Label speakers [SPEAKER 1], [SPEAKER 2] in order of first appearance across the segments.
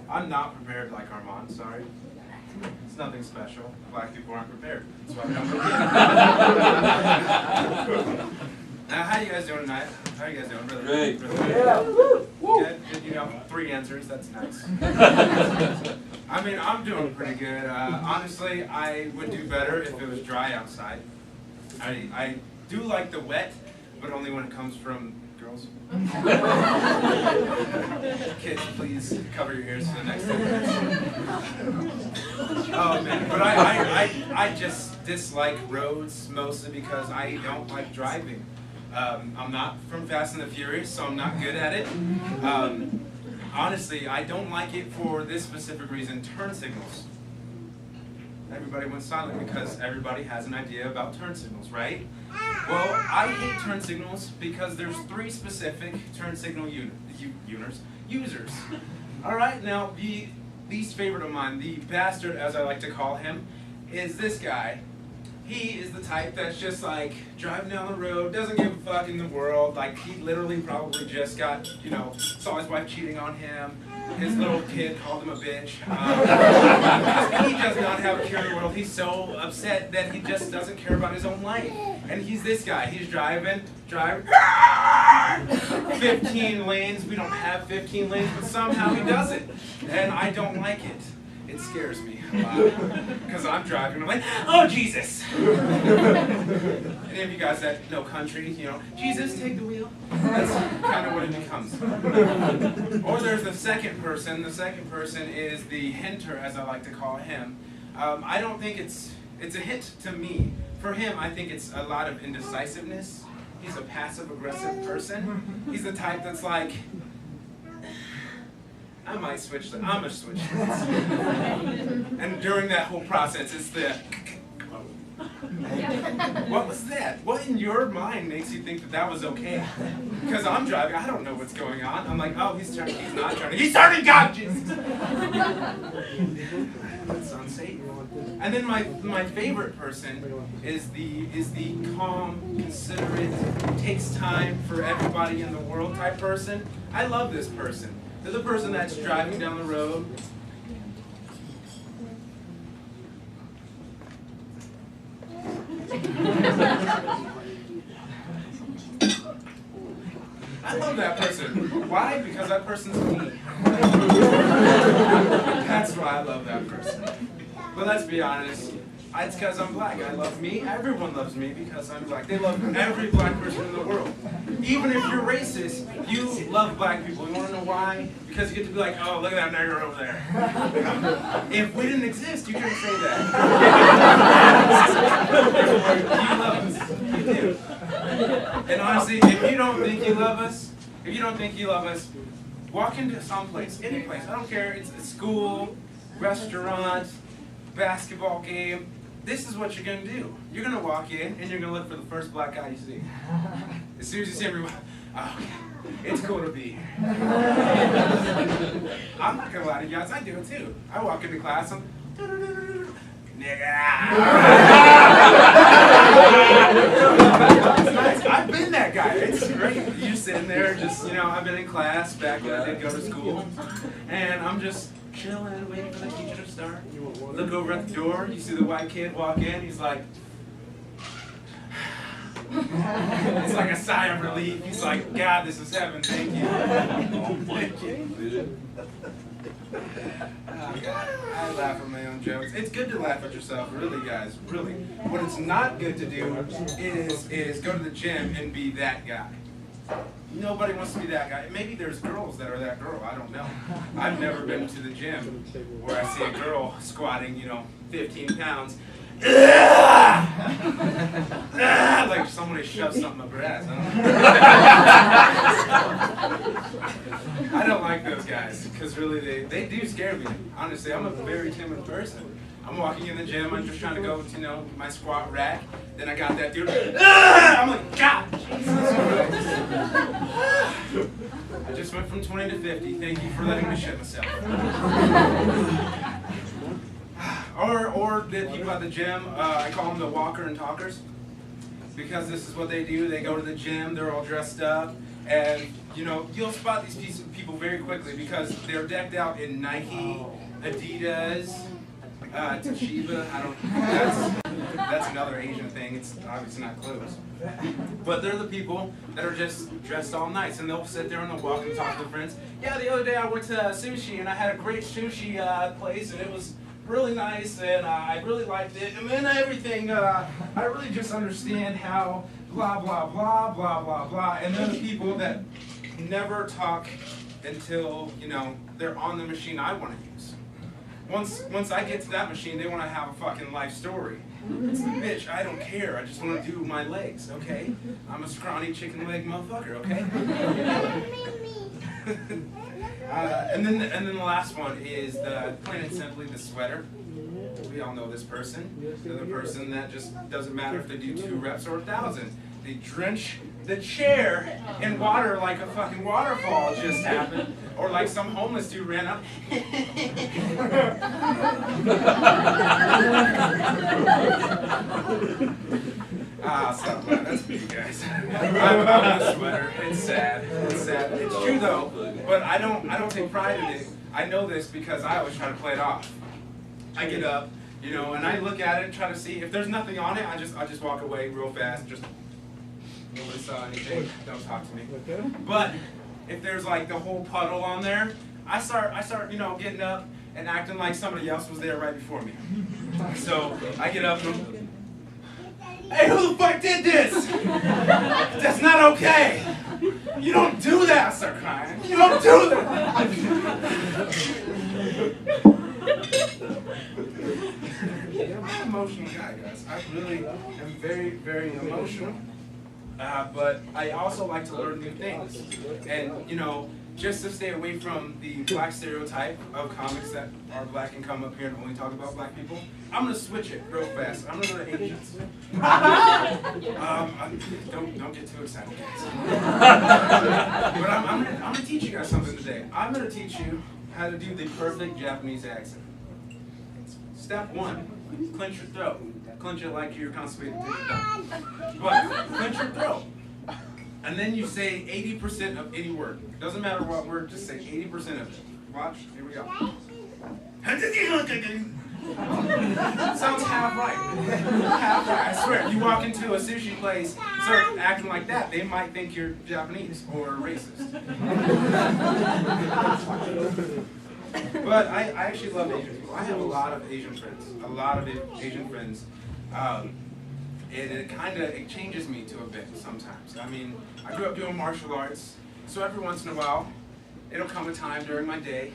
[SPEAKER 1] I'm not prepared like Armand, sorry. It's nothing special. Black people aren't prepared. That's why we don't Now, how you guys doing tonight? How are you guys doing? Really,
[SPEAKER 2] Great.
[SPEAKER 1] really
[SPEAKER 2] Yeah.
[SPEAKER 1] good? Good, you know, 3 answers, that's nice. I mean, I'm doing pretty good. Honestly, I would do better if it was dry outside. I do like the wet, but only when it comes from girls. Kids, please cover your ears for the next 10 minutes. Oh man, but I just dislike roads mostly because I don't like driving. I'm not from Fast and the Furious, so I'm not good at it. Honestly, I don't like it for this specific reason, turn signals. Everybody went silent because everybody has an idea about turn signals, right? Well, I hate turn signals because there's 3 specific turn signal users. All right, now the least favorite of mine, the bastard as I like to call him, is this guy. He is the type that's just like driving down the road, doesn't give a fuck in the world. Like he literally probably just got, you know, saw his wife cheating on him. His little kid called him a bitch. He does not have a care in the world. He's so upset that he just doesn't care about his own life. And he's this guy. He's driving. 15 lanes. We don't have 15 lanes, but somehow he does it. And I don't like it. It scares me because I'm driving. I'm like, oh Jesus! Any of you guys that know country, you know, Jesus, take the wheel. That's kind of what it becomes. Or there's the second person. The second person is the hinter, as I like to call him. I don't think it's a hint to me. For him, I think it's a lot of indecisiveness. He's a passive-aggressive person. He's the type that's like, I might switch. I'm gonna switch. And during that whole process, it's the. What was that? What in your mind makes you think that that was okay? Because I'm driving, I don't know what's going on. I'm like, oh, he's turning. He's not turning. He's turning. God, Jesus. That's unsafe. And then my favorite person is the calm, considerate, takes time for everybody in the world type person. I love this person. They're the person that's driving down the road. I love that person. Why? Because that person's me. That's why I love that person. But let's be honest, it's because I'm black. I love me. Everyone loves me because I'm black. They love every black person in the world. Even if you're racist, you love black people. You want to know why? Because you get to be like, oh, look at that nigger over there. If we didn't exist, you couldn't say that. You love us. You do. And honestly, if you don't think you love us, walk into some place, any place. I don't care. It's a school, restaurant, basketball game. This is what you're going to do. You're going to walk in and you're going to look for the first black guy you see. As soon as you see everyone, oh, it's cool to be here. I'm not going to lie to you guys, I do it too. I walk into class, I'm nigga. It's nice. I've been that guy. It's great. You're sitting there just, you know, I've been in class back when I did go to school. And I'm just chilling, waiting for the teacher to start. Look over at the door, you see the white kid walk in, he's like, it's like a sigh of relief. He's like, God, this is heaven, thank you. Thank you. Oh, God. I laugh at my own jokes. It's good to laugh at yourself, really, guys, really. What it's not good to do is go to the gym and be that guy. Nobody wants to be that guy. Maybe there's girls that are that girl. I don't know. I've never been to the gym where I see a girl squatting, you know, 15 pounds. Like somebody shoved something up her ass. I don't like those guys because really they do scare me. Honestly, I'm a very timid person. I'm walking in the gym, I'm just trying to go to, you know, my squat rack. Then I got that dude. I'm like, God, Jesus Christ. I just went from 20 to 50. Thank you for letting me shit myself. Or the people at the gym, I call them the walker and talkers. because this is what they do. They go to the gym, they're all dressed up, and you'll spot these people very quickly because they're decked out in Nike, Adidas, Toshiba. That's another Asian thing. It's obviously not clothes. But they're the people that are just dressed all nice, and they'll sit there and they'll walk and talk to their friends. Yeah, the other day I went to sushi, and I had a great sushi place, and it was really nice, and I really liked it. And then everything, I really just understand how blah, blah, blah, blah, blah, blah. And they're the people that never talk until, they're on the machine I want to use. Once I get to that machine, they want to have a fucking life story. It's like, bitch, I don't care. I just want to do my legs, okay? I'm a scrawny chicken leg motherfucker, okay? And then the last one is plain and simply the sweater. We all know this person. They're the person that just doesn't matter if they do 2 reps or 1,000. They drench the chair in water like a fucking waterfall just happened, or like some homeless dude ran up. So that's for you guys. I'm a sweater. It's sad. It's sad. It's true though, but I don't take pride in it. I know this because I always try to play it off. I get up, and I look at it and try to see if there's nothing on it. I just walk away real fast. Just nobody saw anything. Don't talk to me. But if there's like the whole puddle on there, I start getting up and acting like somebody else was there right before me. So I get up and, hey, who the fuck did this? That's not okay. You don't do that. I start crying. You don't do that. I'm an emotional guy, guys. I really am very, very emotional. But I also like to learn new things. And, just to stay away from the black stereotype of comics that are black and come up here and only talk about black people, I'm going to switch it real fast. I'm going to go to Asians. Don't get too excited, guys. But I'm going to teach you guys something today. I'm going to teach you how to do the perfect Japanese accent. Step 1, clench your throat. Clench it like you're constipated. But clench your throat. And then you say 80% of any word. It doesn't matter what word, just say 80% of it. Watch, here we go. Sounds half right. Half right, I swear. You walk into a sushi place, start acting like that, they might think you're Japanese or racist. But I actually love Asian people. I have a lot of Asian friends. A lot of Asian friends. And it changes me to a bit sometimes. I mean, I grew up doing martial arts, so every once in a while, it'll come a time during my day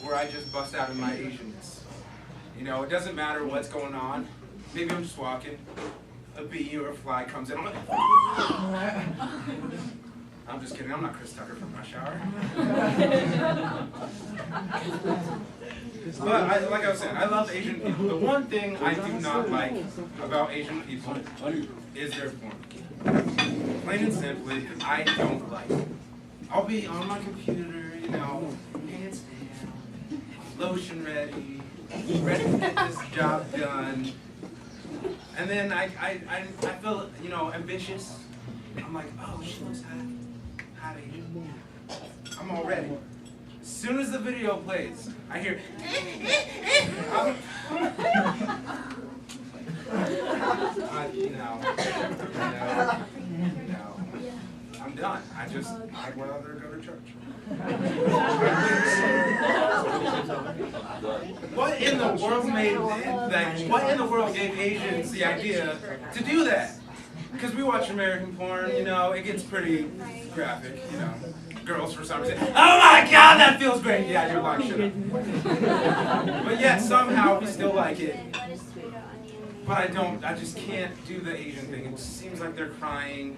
[SPEAKER 1] where I just bust out in my Asianness. It doesn't matter what's going on. Maybe I'm just walking, a bee or a fly comes in, I'm like, I'm just kidding, I'm not Chris Tucker from Rush Hour. But like I was saying, I love Asian people. The one thing I do not like about Asian people is their form. Plain and simply, I don't like it. I'll be on my computer, hands down, lotion ready to get this job done. And then I feel, ambitious. I'm like, oh, she looks hot Asian. I'm all ready. As soon as the video plays, I hear, I'm done. I'd rather go to church. What in the world what in the world gave Asians the idea to do that? Because we watch American porn, it gets pretty graphic, Girls for some reason, oh my god, that feels great! Yeah, you're like, shut up. But yet, somehow, we still like it. But I just can't do the Asian thing. It just seems like they're crying.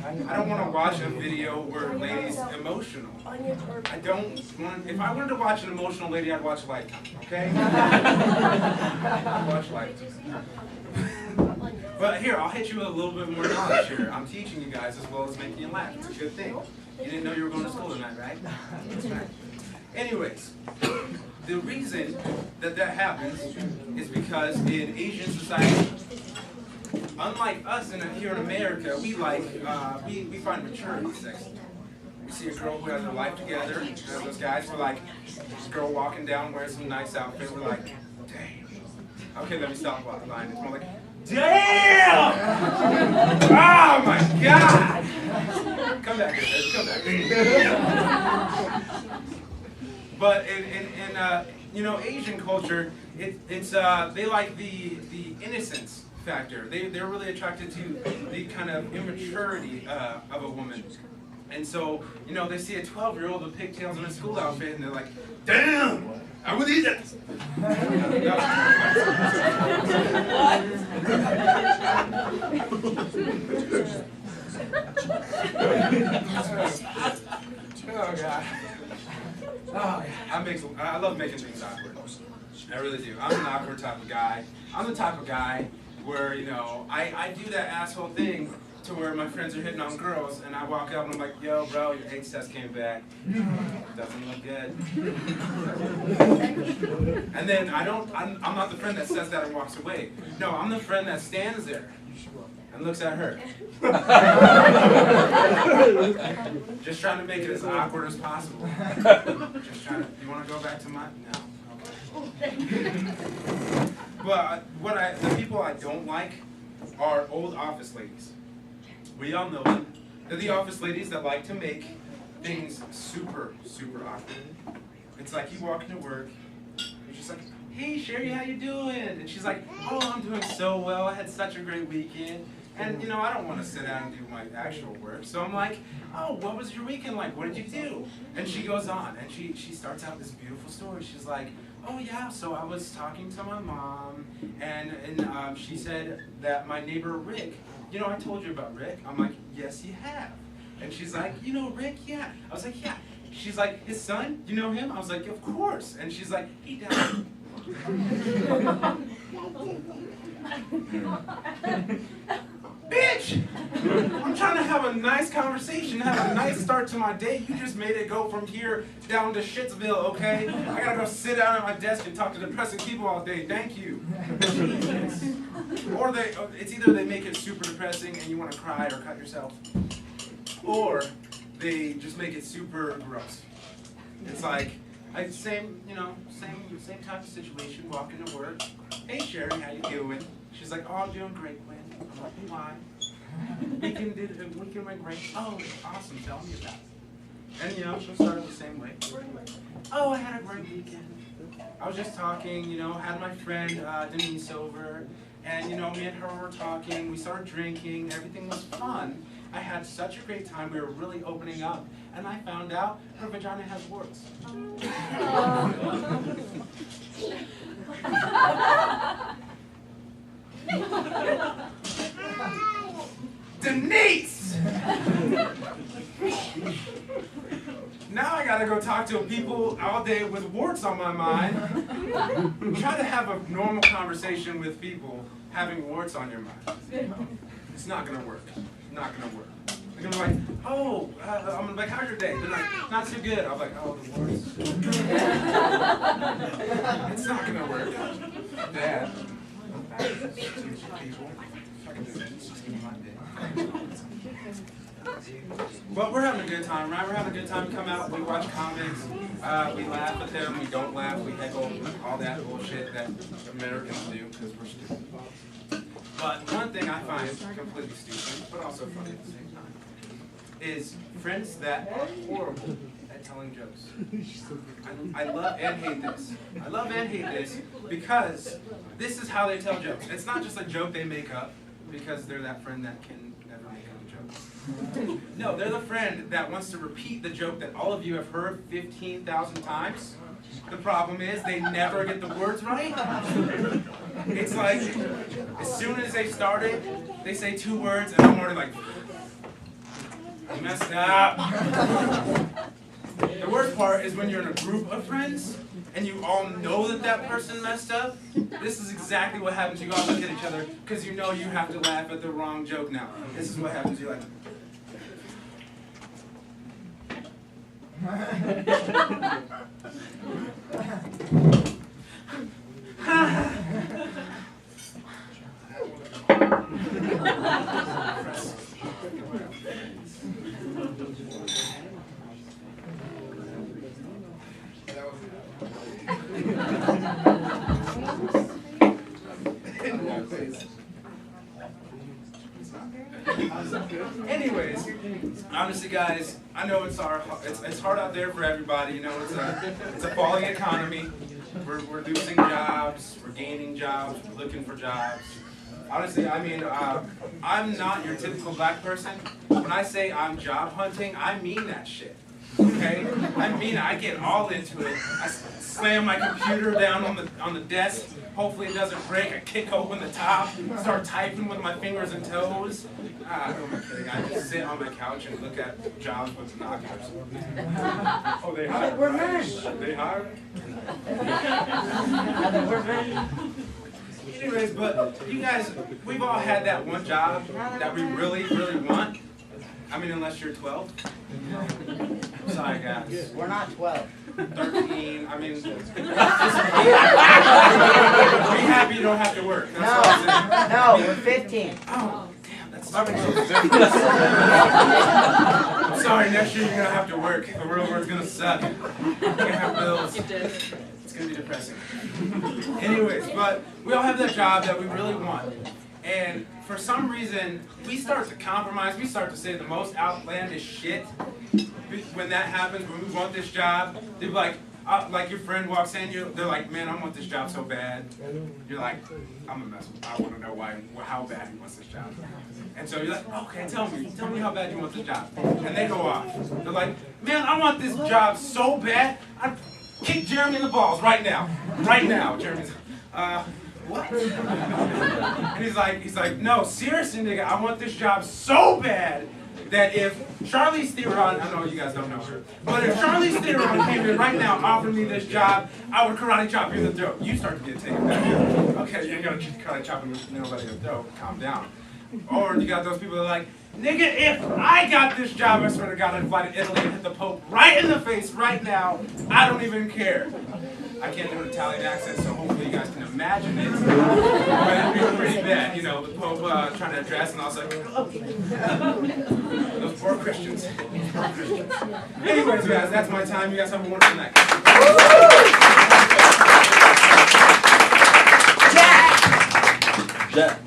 [SPEAKER 1] I don't want to watch a video where a lady's emotional. I don't want, if I wanted to watch an emotional lady, I'd watch Lifetime, okay? I'd watch Lifetime. But here, I'll hit you with a little bit more knowledge here. I'm teaching you guys as well as making you laugh. It's a good thing. You didn't know you were going to school tonight, right? That's right. Anyways, the reason that happens is because in Asian society, unlike us here in America, we find maturity sexy. We see a girl who has her life together, and those guys were like, this girl walking down wearing some nice outfit, we're like, damn. Okay, let me stop the line. It's more like, damn! Oh my God! Come back here, baby. Come back here. But in Asian culture, it's they like the innocence factor. They're really attracted to the kind of immaturity of a woman. And so, they see a 12-year-old with pigtails in a school outfit, and they're like, damn! I would eat it! Oh, God. Oh, I love making things awkward. I really do. I'm an awkward type of guy. I'm the type of guy where, I do that asshole thing to where my friends are hitting on girls, and I walk up and I'm like, yo, bro, your AIDS test came back. Doesn't look good. And then I'm not the friend that says that and walks away. No, I'm the friend that stands there and looks at her. Just trying to make it as awkward as possible. Just trying to, you want to go back to my, no. Okay. But the people I don't like are old office ladies. We all know them. They're the office ladies that like to make things super, super awkward. It's like you walk into work, you're just like, hey Sherry, how you doing? And she's like, oh, I'm doing so well. I had such a great weekend. And I don't want to sit down and do my actual work. So I'm like, oh, what was your weekend like? What did you do? And she goes on, and she starts out this beautiful story. She's like, oh yeah, so I was talking to my mom, and she said that my neighbor Rick, I told you about Rick. I'm like, yes, you have. And she's like, Rick, yeah. I was like, yeah. She's like, his son, you know him? I was like, of course. And she's like, he died. Bitch! I'm trying to have a nice conversation, have a nice start to my day. You just made it go from here down to Shitsville, okay? I gotta go sit down at my desk and talk to depressing people all day. Thank you. Or it's either they make it super depressing and you want to cry or cut yourself, or they just make it super gross. It's like, same type of situation, walking to work. Hey Sherry, how you doing? She's like, oh, I'm doing great, Quinn. I'm like, why? Weekend went great. Oh, awesome, tell me about it. And she'll start the same way. Oh, I had a great weekend. I was just talking, had my friend Denise over, and me and her were talking, we started drinking, everything was fun. I had such a great time, we were really opening up, and I found out her vagina has warts. Denise! Now I gotta go talk to people all day with warts on my mind. Try to have a normal conversation with people having warts on your mind. It's not gonna work. Not gonna work. They're gonna be like, oh, I'm like, how's your day? They're like, not too good. I'm like, oh, the warts. It's not gonna work. Dad. People. But we're having a good time, right? We're having a good time. We come out, we watch comics, we laugh at them, we don't laugh, we heckle, all that bullshit that Americans do because we're stupid. But one thing I find completely stupid, but also funny at the same time, is friends that are horrible at telling jokes. I love and hate this. I love and hate this because this is how they tell jokes. It's not just a joke they make up because they're that friend that can never make up a joke. No, they're the friend that wants to repeat the joke that all of you have heard 15,000 times. The problem is they never get the words right. It's like, as soon as they started, they say 2 words and I'm already like, you messed up. The worst part is when you're in a group of friends and you all know that that person messed up. This is exactly what happens. You all look at each other because you know you have to laugh at the wrong joke now. This is what happens. You're like, anyways, honestly, guys, I know it's hard out there for everybody. You know, it's a falling economy. We're losing jobs, we're gaining jobs, we're looking for jobs. Honestly, I mean, I'm not your typical black person. When I say I'm job hunting, I mean that shit. Okay? I mean, I get all into it. I slam my computer down on the desk. Hopefully it doesn't break. I kick open the top, start typing with my fingers and toes. Who am I kidding? I just sit on my couch and look at jobs with binoculars. Oh, they hire.
[SPEAKER 2] We're men.
[SPEAKER 1] They hire?
[SPEAKER 2] We're men.
[SPEAKER 1] Anyways, but you guys, we've all had that one job that we really, really want. I mean, unless you're 12. Sorry, guys.
[SPEAKER 2] We're not 12.
[SPEAKER 1] 13. I mean, be happy you don't have to work. That's
[SPEAKER 2] No, we're 15.
[SPEAKER 1] Oh, damn, that's I'm sorry, next year you're going to have to work. The real world's going to suck. You're going to have bills. It's going to be depressing. Anyways, but we all have that job that we really want. And for some reason, we start to compromise. We start to say the most outlandish shit. When that happens, when we want this job, they're like your friend walks in, they're like, man, I want this job so bad. You're like, I'm a mess. I want to know how bad he wants this job. And so you're like, okay, tell me how bad you want this job. And they go off. They're like, man, I want this job so bad. I'd kick Jeremy in the balls right now. Right now. Jeremy's, what? And he's like, no, seriously, nigga, I want this job so bad that if Charlize Theron, I know you guys don't know her, but if Charlize Theron came in right now, offered me this job, I would karate chop you in the throat. You start to get taken back. Okay, you ain't gonna karate chop nobody in the throat. Calm down. Or you got those people that are like, nigga, if I got this job, I swear to God, I'd fly to Italy and hit the Pope right in the face right now. I don't even care. I can't do an Italian accent, so hopefully you guys can imagine it. But it'd be pretty bad, you know, the Pope trying to address, and I was like, those poor Christians. Anyways, guys, that's my time. You guys have a wonderful night.
[SPEAKER 2] Jack!